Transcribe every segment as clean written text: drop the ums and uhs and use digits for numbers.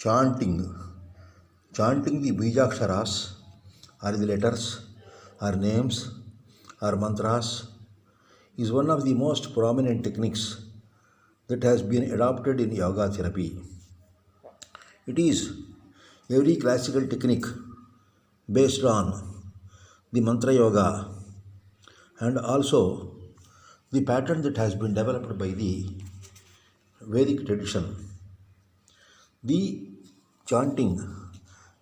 chanting. Chanting the Bijaksharas or the letters or names or mantras is one of the most prominent techniques that has been adopted in yoga therapy. It is every classical technique based on the mantra yoga and also the pattern that has been developed by the Vedic tradition. The chanting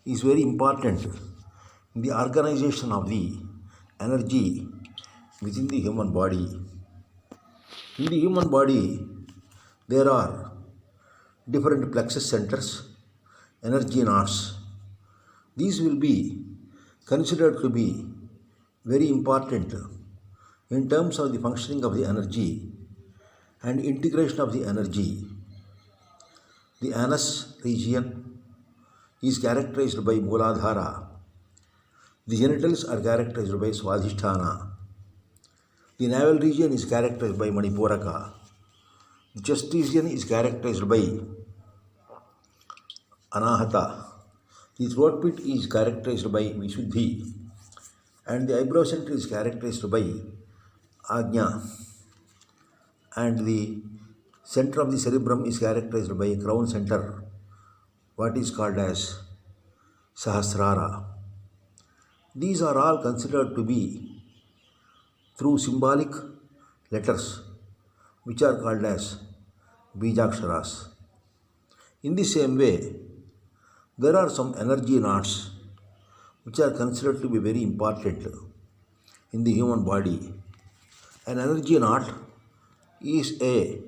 is very important in the organization of the energy within the human body. In the human body, there are different plexus centers, energy knots. These will be considered to be very important in terms of the functioning of the energy and integration of the energy. The anus region is characterized by Mooladhara. The genitals are characterized by Swadhisthana. The navel region is characterized by Manipuraka. The chest region is characterized by Anahata. The throat pit is characterized by Visuddhi. And the eyebrow center is characterized by Ajna. And the center of the cerebrum is characterized by a crown center, what is called as Sahasrara. These are all considered to be through symbolic letters which are called as Bijaksharas. In the same way, there are some energy knots which are considered to be very important in the human body. An energy knot is a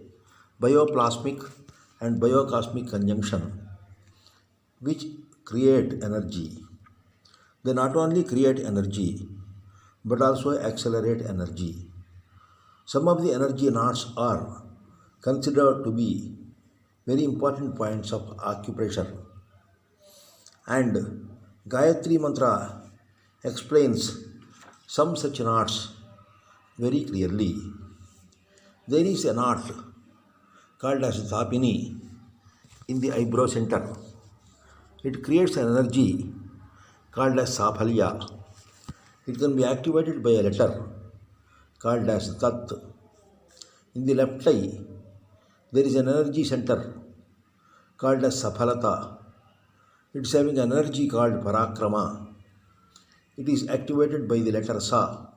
bioplasmic and biocosmic conjunction which create energy. They not only create energy but also accelerate energy. Some of the energy knots are considered to be very important points of acupressure. And Gayatri Mantra explains some such knots very clearly. There is a knot called as Dhapini in the eyebrow center. It creates an energy called as Safalya. It can be activated by a letter called as Tat. In the left eye, there is an energy center called as Safalata. It is having an energy called Parakrama. It is activated by the letter Sa.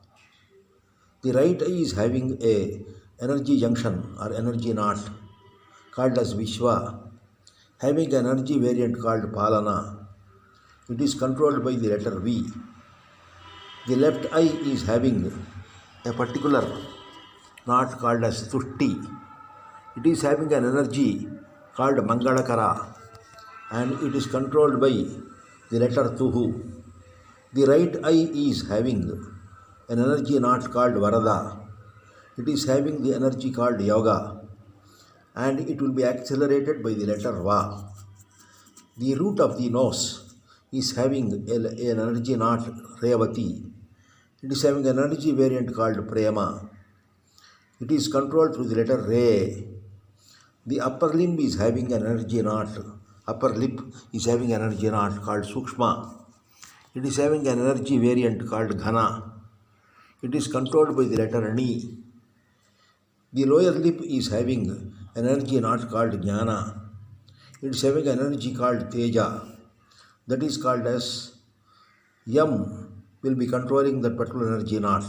The right eye is having a energy junction or energy knot called as Vishwa, having an energy variant called Palana. It is controlled by the letter V. The left eye is having a particular knot called as Tushti. It is having an energy called Mangalakara and it is controlled by the letter Tuhu. The right eye is having an energy knot called Varada. It is having the energy called Yoga and it will be accelerated by the letter Va. The root of the nose is having an energy knot Revati. It is having an energy variant called Prema. It is controlled through the letter Re. The upper limb is having an energy knot. Upper lip is having an energy knot called Sukshma. It is having an energy variant called Ghana. It is controlled by the letter Ni. The lower lip is having an energy knot called Jnana. It is having an energy called Teja. That is called as Yam will be controlling that particular energy knot.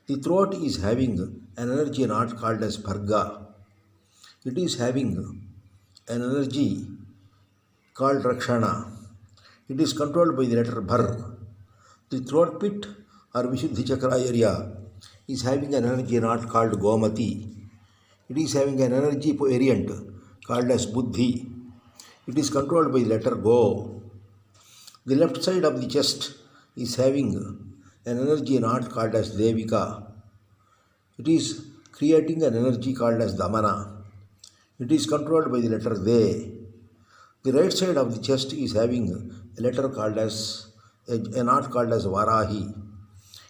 The throat is having an energy knot called as Bharga. It is having an energy called Rakshana. It is controlled by the letter Bhar. The throat pit or Vishuddhi Chakra area is having an energy knot called Gomati. It is having an energy variant called as Buddhi. It is controlled by the letter Go. The left side of the chest is having an energy knot called as Devika. It is creating an energy called as Damana. It is controlled by the letter De. The right side of the chest is having a letter called as a knot called as Varahi.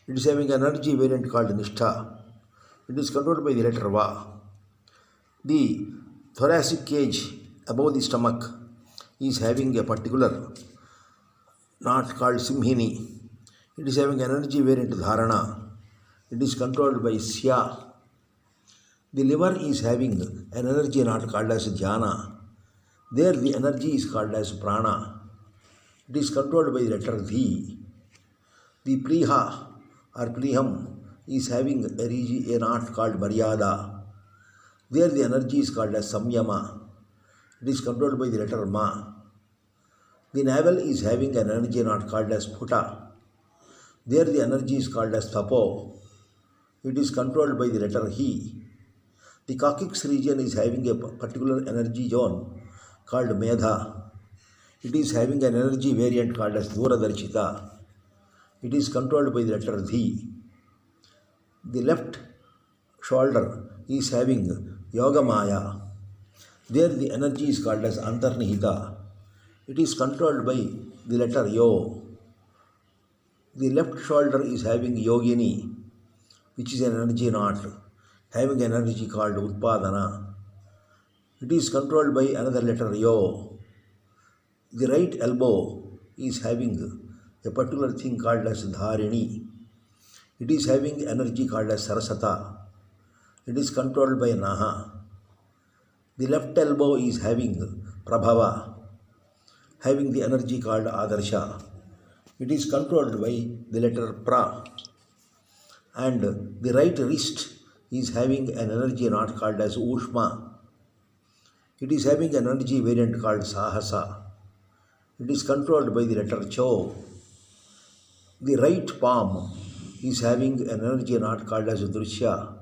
It is having an energy variant called Nishtha. It is controlled by the letter Va. The thoracic cage above the stomach is having a particular knot called Simhini. It is having energy variant Dharana. It is controlled by Sya. The liver is having an energy knot called as Jnana. There the energy is called as Prana. It is controlled by the letter Dhi. The Pliha or Pliham is having a knot called Maryada. There the energy is called as Samyama. It is controlled by the letter Ma. The navel is having an energy knot called as Phuta. There the energy is called as Tapo. It is controlled by the letter He. The coccyx region is having a particular energy zone called Medha. It is having an energy variant called as Duradarshita. It is controlled by the letter Dhi. The left shoulder is having Yoga Maya. There the energy is called as Antarnihita. It is controlled by the letter Yo. The left shoulder is having Yogini, which is an energy knot, having an energy called Utpadana. It is controlled by another letter Yo. The right elbow is having a particular thing called as Dharini. It is having energy called as Sarasata. It is controlled by Naha. The left elbow is having Prabhava, having the energy called Adarsha. It is controlled by the letter Pra. And the right wrist is having an energy knot called as Ushma. It is having an energy variant called Sahasa. It is controlled by the letter Cho. The right palm is having an energy knot called as Drishya.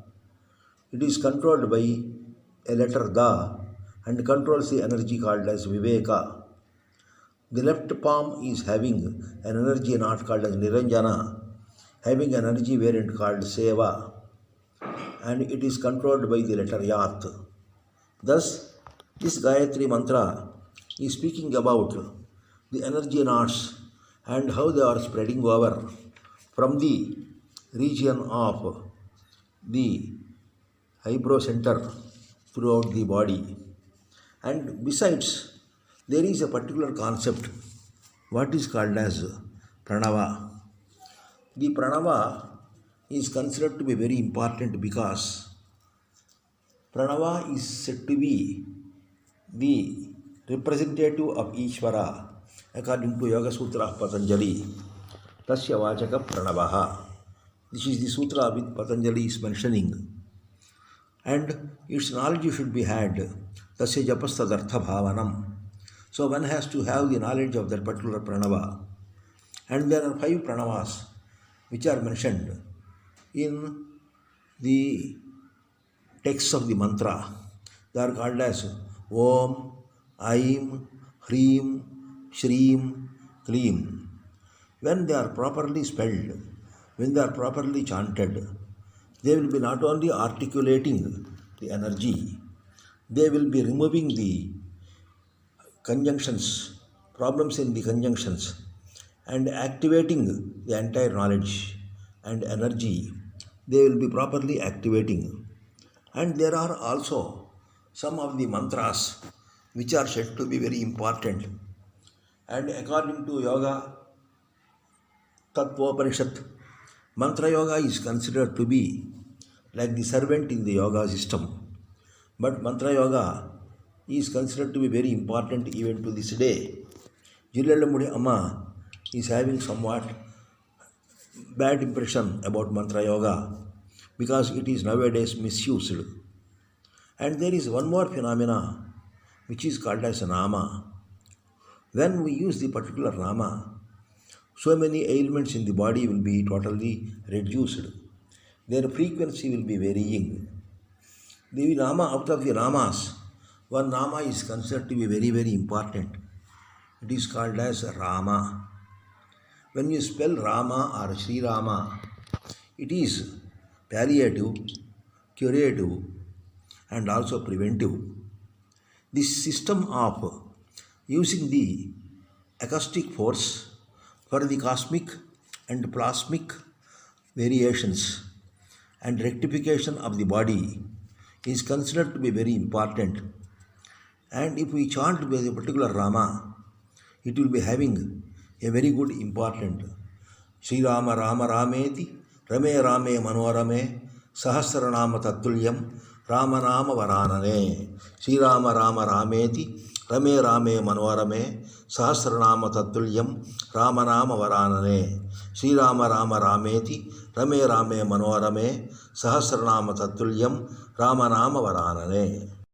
It is controlled by a letter Da and controls the energy called as Viveka. The left palm is having an energy knot called as Niranjana, having an energy variant called Seva, and it is controlled by the letter Yat. Thus, this Gayatri mantra is speaking about the energy knots and how they are spreading over from the region of the eyebrow center throughout the body. And besides, there is a particular concept, what is called as Pranava. The Pranava is considered to be very important because Pranava is said to be the representative of Ishvara according to Yoga Sutra of Patanjali. Tasya Vachaka Pranavaha. This is the sutra which Patanjali is mentioning. And its knowledge should be had. Tasya Japastadartha Bhavanam. So one has to have the knowledge of that particular pranava. And there are 5 pranavas which are mentioned in the text of the mantra. They are called as Om, Aim, Hreem, Shreem, Kleem. When they are properly spelled, when they are properly chanted, they will be not only articulating the energy, they will be removing the conjunctions, problems in the conjunctions, and activating the entire knowledge and energy. They will be properly activating. And there are also some of the mantras which are said to be very important. And according to Yoga Tattvopanishad, Mantra Yoga is considered to be like the servant in the yoga system. But Mantra Yoga is considered to be very important even to this day. Jillallamudi Amma is having somewhat bad impression about Mantra Yoga because it is nowadays misused. And there is one more phenomena which is called as Nama. When we use the particular Nama, so many ailments in the body will be totally reduced. Their frequency will be varying. The Nama, out of the Namas, one Nama is considered to be very, very important. It is called as Rama. When you spell Rama or Sri Rama, it is palliative, curative, and also preventive. This system of using the acoustic force for the cosmic and plasmic variations and rectification of the body is considered to be very important. And if we chant with a particular Rama, it will be having a very good important. Sri Rama Rama Rameti, Rame Rame Manorame, Sahasranama Tatulyam, Ramanama Varanane. Sri Rama Rama Rameti, Rame Rame Manorame, Sahasranama Tatulyam, Ramanama Varanane. Sri Rama Rama Rameti, Rame Rame Manorame, Sahasranama Tatulyam, Ramanama Varanane.